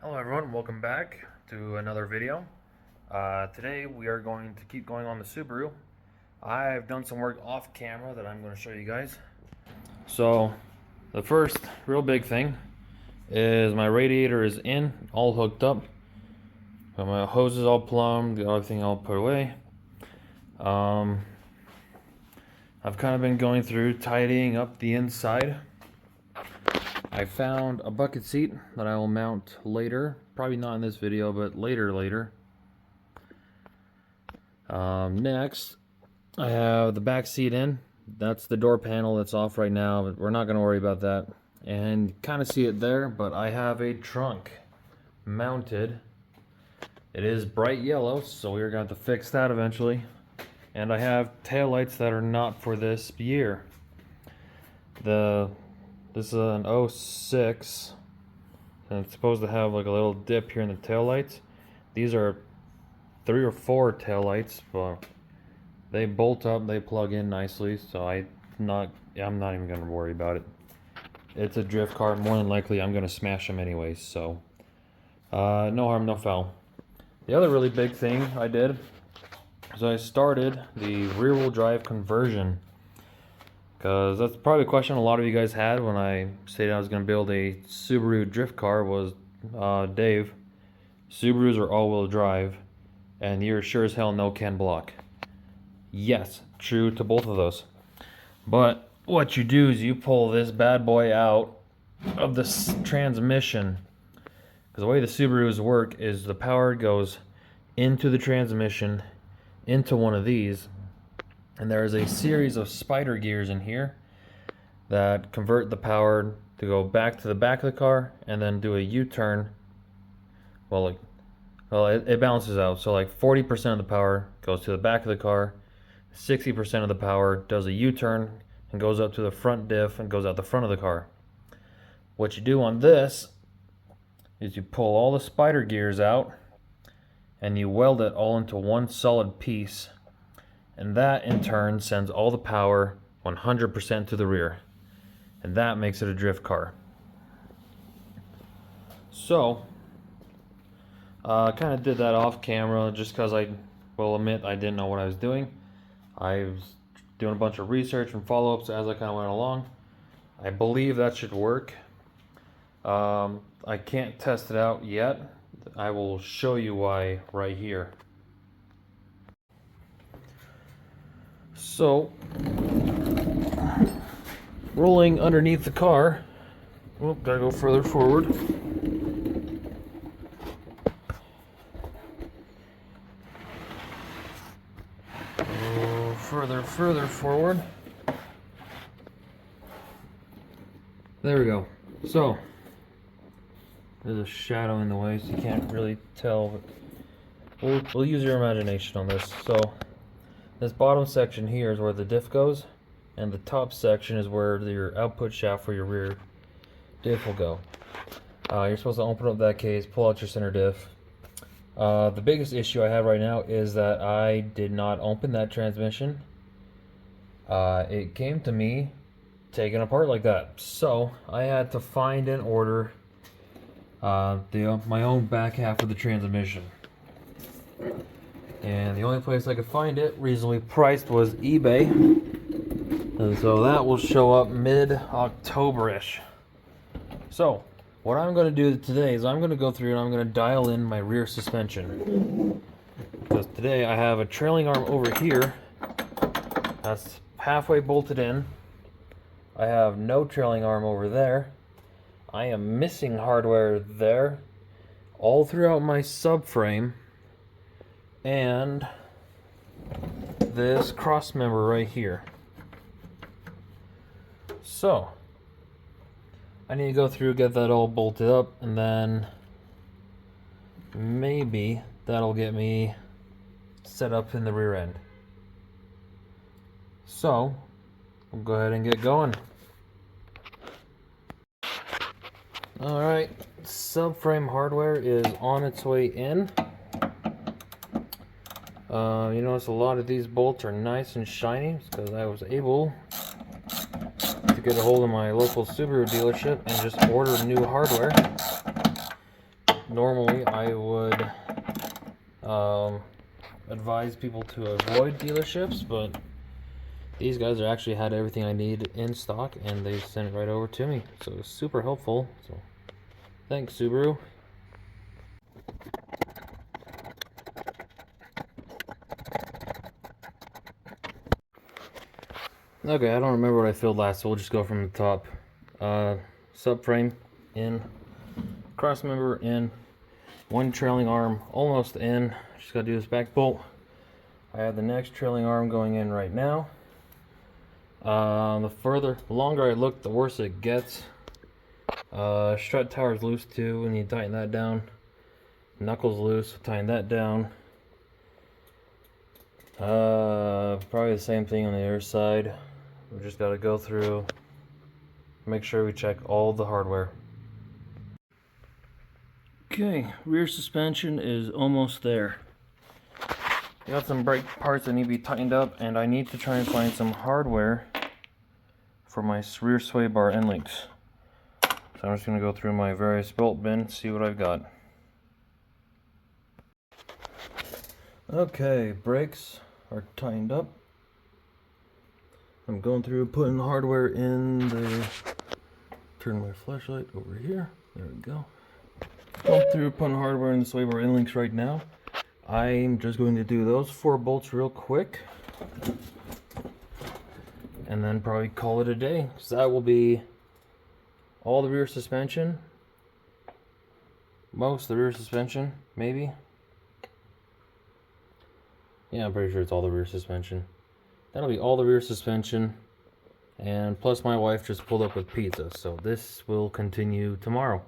Hello everyone, welcome back to another video. Today we are going to keep going on the Subaru. I've done some work off camera that I'm going to show you guys. So the first real big thing is my radiator is in, all hooked up. Got my hose is all plumbed, the other thing I'll put away. I've kind of been going through tidying up the inside. I found a bucket seat that I will mount later. Probably not in this video, but later. Next, I have the back seat in. That's the door panel that's off right now, but we're not going to worry about that. And you kind of see it there, but I have a trunk mounted. It is bright yellow, so we're going to have to fix that eventually. And I have taillights that are not for this year. This is an 06, and it's supposed to have like a little dip here in the taillights. These are 3 or 4 taillights, but they bolt up, they plug in nicely, so I'm not even going to worry about it. It's a drift car, more than likely I'm going to smash them anyways, so no harm, no foul. The other really big thing I did is I started the rear-wheel drive conversion. Because that's probably a question a lot of you guys had when I stated I was going to build a Subaru drift car was, Dave, Subarus are all-wheel drive, and you're sure as hell no can block. Yes, true to both of those. But what you do is you pull this bad boy out of the transmission. Because the way the Subarus work is the power goes into the transmission, into one of these. And there is a series of spider gears in here that convert the power to go back to the back of the car and then do a U-turn. Well, it balances out. So like 40% of the power goes to the back of the car, 60% of the power does a U-turn and goes up to the front diff and goes out the front of the car. What you do on this is you pull all the spider gears out and you weld it all into one solid piece. And that in turn sends all the power 100% to the rear. And that makes it a drift car. So, kind of did that off camera just because I will admit I didn't know what I was doing. I was doing a bunch of research and follow-ups as I kind of went along. I believe that should work. I can't test it out yet. I will show you why right here. So, rolling underneath the car, gotta go further forward. Further forward. There we go. So, there's a shadow in the way, so you can't really tell, but we'll use your imagination on this. So, this bottom section here is where the diff goes, and the top section is where your output shaft for your rear diff will go. You're supposed to open up that case, pull out your center diff. The biggest issue I have right now is that I did not open that transmission. It came to me taken apart like that, so I had to find and order my own back half of the transmission. And the only place I could find it reasonably priced was eBay. And so that will show up mid-October-ish. So, what I'm going to do today is I'm going to go through and I'm going to dial in my rear suspension. Because today I have a trailing arm over here that's halfway bolted in. I have no trailing arm over there. I am missing hardware there. All throughout my subframe. And this cross member right here. So, I need to go through, get that all bolted up, and then maybe that'll get me set up in the rear end. So, we'll go ahead and get going. Alright, subframe hardware is on its way in. You notice a lot of these bolts are nice and shiny because I was able to get a hold of my local Subaru dealership and just order new hardware. normally I would advise people to avoid dealerships, but these guys are actually had everything I need in stock, and they sent it right over to me, so it's super helpful. So thanks, Subaru. Okay, I don't remember what I filled last, so we'll just go from the top. Subframe in, cross member in, one trailing arm almost in. Just gotta do this back bolt. I have the next trailing arm going in right now. The longer I look, the worse it gets. Strut tower's loose too, we need to tighten that down. Knuckles loose, tighten that down. Probably the same thing on the other side. We just got to go through, make sure we check all the hardware. Okay, rear suspension is almost there. Got some brake parts that need to be tightened up, and I need to try and find some hardware for my rear sway bar end links. So I'm just going to go through my various bolt bins, see what I've got. Okay, brakes are tightened up. I'm going through putting the hardware in the, turn my flashlight over here, there we go. Going through putting hardware in the sway bar end links right now. I'm just going to do those 4 bolts real quick, and then probably call it a day, because that will be all the rear suspension, most of the rear suspension, maybe. Yeah, I'm pretty sure it's all the rear suspension. That'll be all the rear suspension, and plus my wife just pulled up with pizza, so this will continue tomorrow.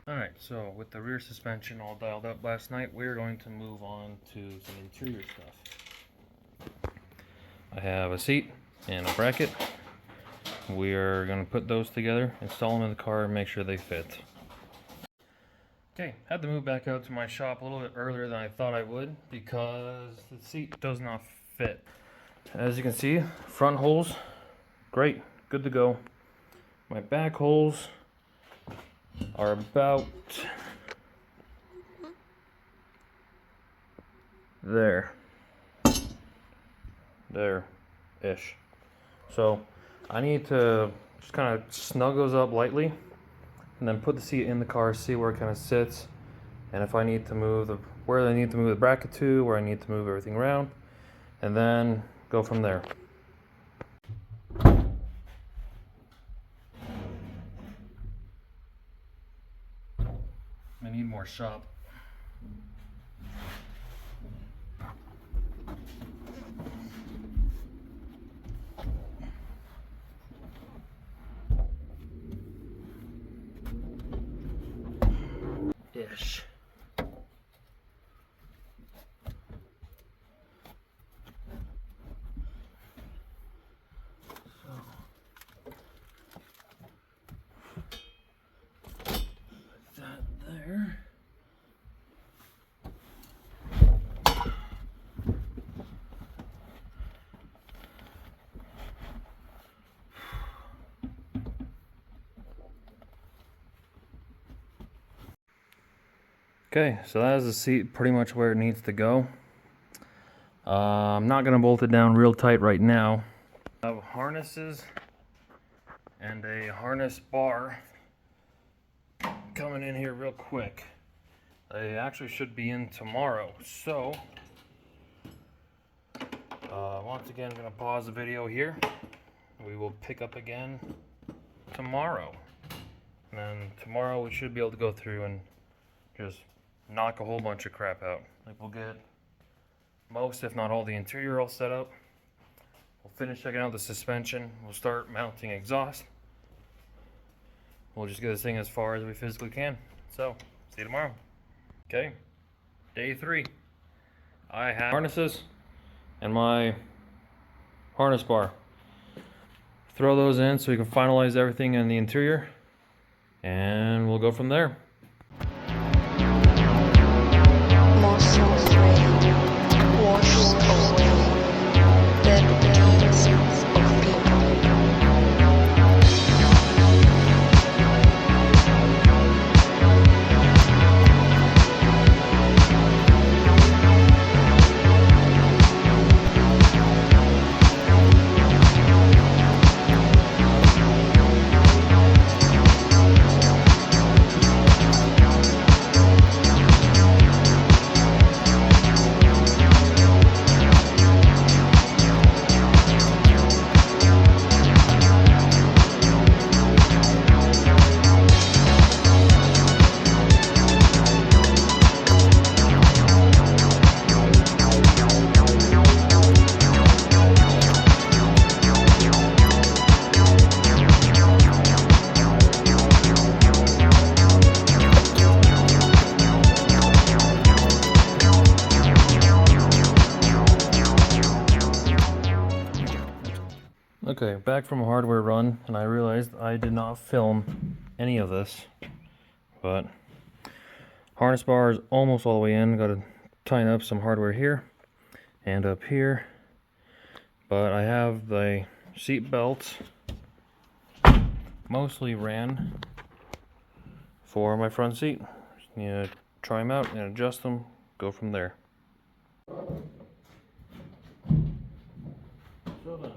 Alright, so with the rear suspension all dialed up last night, we're going to move on to some interior stuff. I have a seat and a bracket. We are going to put those together, install them in the car, and make sure they fit. Okay, had to move back out to my shop a little bit earlier than I thought I would because the seat does not fit. As you can see, front holes, great, good to go. My back holes are about there-ish. So I need to just kind of snug those up lightly and then put the seat in the car, see where it kind of sits, and if I need to move where I need to move the bracket to, where I need to move everything around, and then go from there. I need more shop. Ish. That there. Okay, so that is the seat pretty much where it needs to go. I'm not going to bolt it down real tight right now. I have harnesses and a harness bar coming in here real quick. They actually should be in tomorrow, so once again I'm going to pause the video here. We will pick up again tomorrow, and then tomorrow we should be able to go through and just knock a whole bunch of crap out. Like, we'll get most, if not all, the interior all set up. We'll finish checking out the suspension. We'll start mounting exhaust. We'll just get this thing as far as we physically can. So, see you tomorrow. Okay, day 3. I have harnesses and my harness bar. Throw those in so we can finalize everything in the interior, and we'll go from there. More soul, wash Okay, back from a hardware run, and I realized I did not film any of this, but harness bar is almost all the way in. Got to tighten up some hardware here and up here, but I have the seat belts mostly ran for my front seat. Just need to try them out and adjust them, go from there. So then,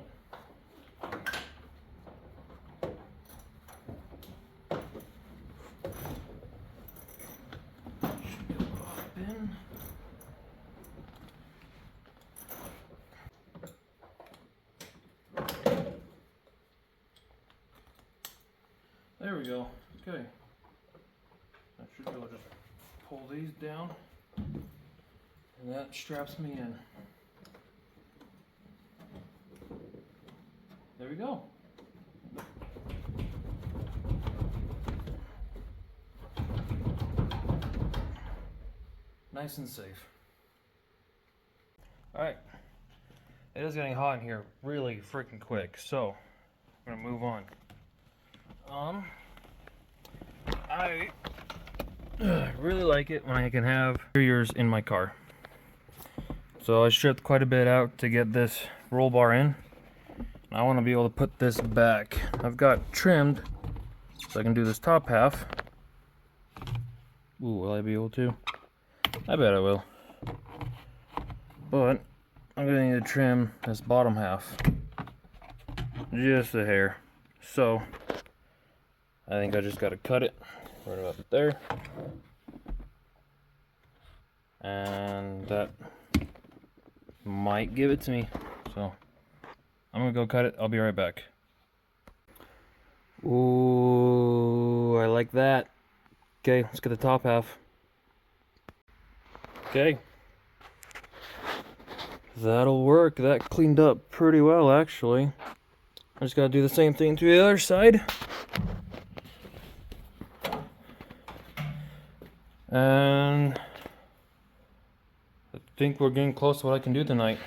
there we go. Okay. I should be able to just pull these down, and that straps me in. There we go. Nice and safe. Alright. It is getting hot in here really freaking quick, so I'm gonna move on. I really like it when I can have interiors in my car. So I stripped quite a bit out to get this roll bar in. I want to be able to put this back. I've got trimmed so I can do this top half. Ooh, will I be able to? I bet I will. But I'm going to need to trim this bottom half just a hair. So I think I just got to cut it right about there. And that might give it to me. So I'm gonna go cut it. I'll be right back. Ooh, I like that. Okay, let's get the top half. Okay. That'll work. That cleaned up pretty well, actually. I just gotta do the same thing to the other side. And I think we're getting close to what I can do tonight.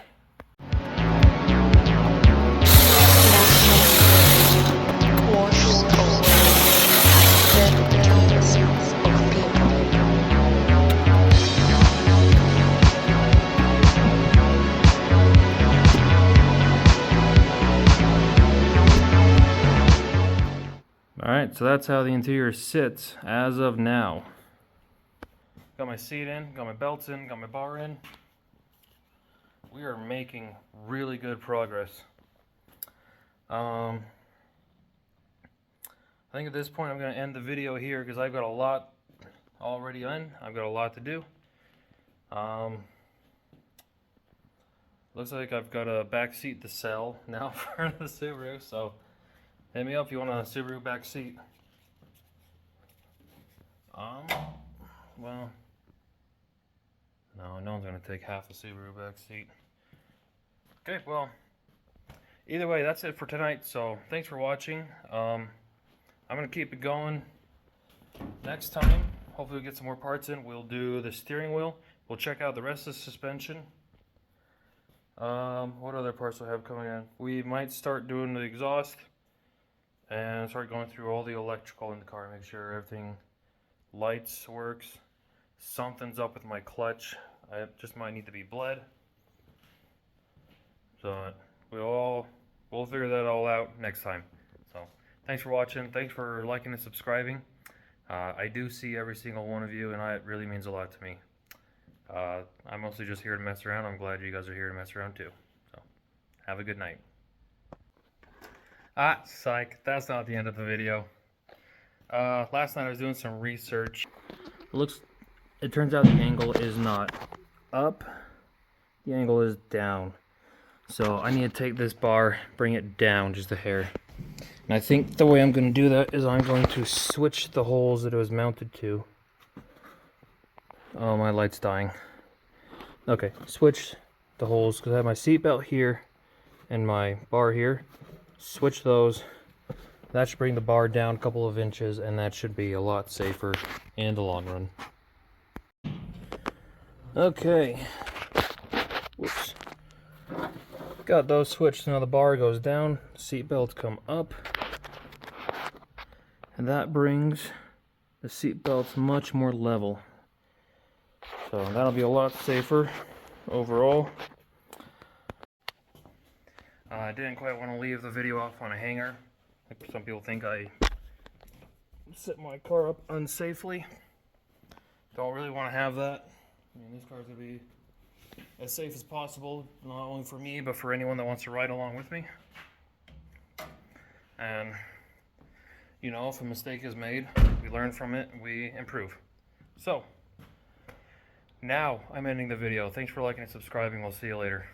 Alright, so that's how the interior sits as of now. Got my seat in, got my belts in, got my bar in. We are making really good progress. I think at this point I'm going to end the video here because I've got a lot already in. I've got a lot to do. Looks like I've got a back seat to sell now for the Subaru, so hit me up if you want a Subaru back seat. Well, no one's going to take half a Subaru back seat. Okay, well, either way, that's it for tonight, so thanks for watching. I'm going to keep it going. Next time, hopefully we'll get some more parts in. We'll do the steering wheel. We'll check out the rest of the suspension. What other parts do I have coming in? We might start doing the exhaust and start going through all the electrical in the car, make sure everything, lights works. Something's up with my clutch. I just might need to be bled. So we'll figure that all out next time. So thanks for watching. Thanks for liking and subscribing. I do see every single one of you, and it really means a lot to me. I'm mostly just here to mess around. I'm glad you guys are here to mess around too. So have a good night. Psych, that's not the end of the video. Last night I was doing some research. It turns out the angle is not up, the angle is down. So I need to take this bar, bring it down just a hair. And I think the way I'm going to do that is I'm going to switch the holes that it was mounted to. Oh, my light's dying. Okay, switch the holes because I have my seat belt here and my bar here. Switch those. That should bring the bar down a couple of inches, and that should be a lot safer in the long run. Okay. Whoops. got those switched. Now the bar goes down, seat belts come up, and that brings the seat belts much more level. So that'll be a lot safer overall. I didn't quite want to leave the video off on a hanger. Like some people think I set my car up unsafely. Don't really want to have that. I mean, this car's going to be as safe as possible, not only for me, but for anyone that wants to ride along with me. And, you know, if a mistake is made, we learn from it, we improve. So, now I'm ending the video. Thanks for liking and subscribing. We'll see you later.